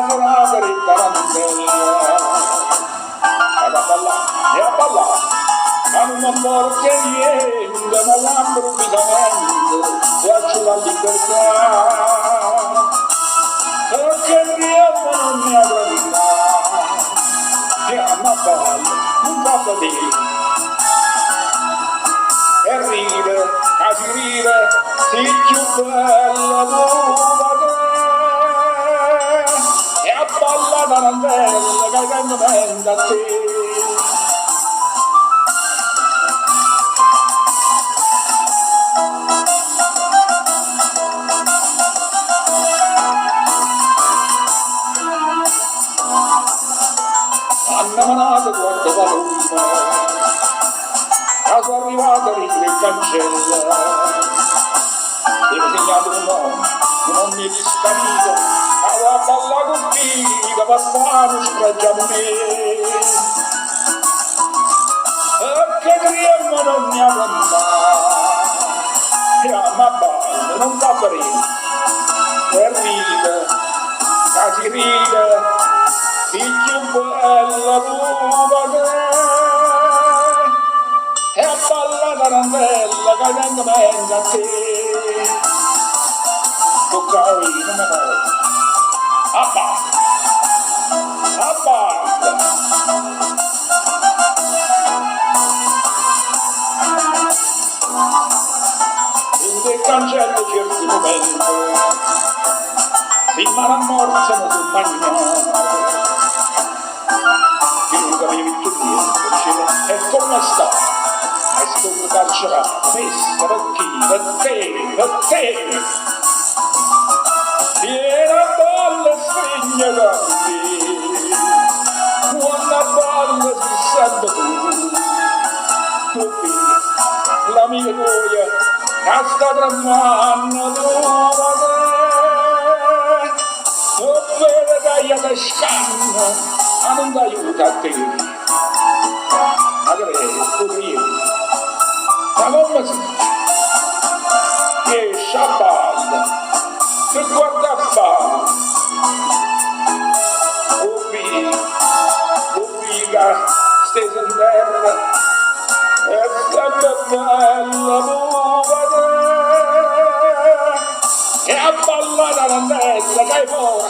sono per il tarantella. E a ballare, hanno forte niente, ma l'improvvisamente faccio la libertà. Perché Dio non mi ha gravità, che a me ballo, non fa vedere. E ride, a si ride, si più bella nuova te, e a ballare tarantella che vengo bene a te. Annamanate quanto valore, caso arrivato ride il cancello, e ho segnato un nome, che non mi è disparito, a balla con figa, per fare spreggia a me. Perché Griemmo non mi ha mandato, e a me ballo non fa bene, e ride, si ride, il più bella nuova te, e a balla tarantella che vengo bene a te. Toccai, non mi muovo, a balla, a balla. In quel cancello certi momenti si marammorzano sul magnano. Avevi più niente, dicevo, e come sta? E sto carcerato, messa per chi? Per te! Vieni a balle stringere, quando a balle si sente tu vedi, la mia gioia, che sta tremando nuova te, o vede che io ti scanno, ma non ti aiuta a te, magari tu credi, ma come si che sciaballa, che guarda a fare, ubrica, stesa in terra, e sempre bella nuova te, e a ballare la testa, che hai fuori,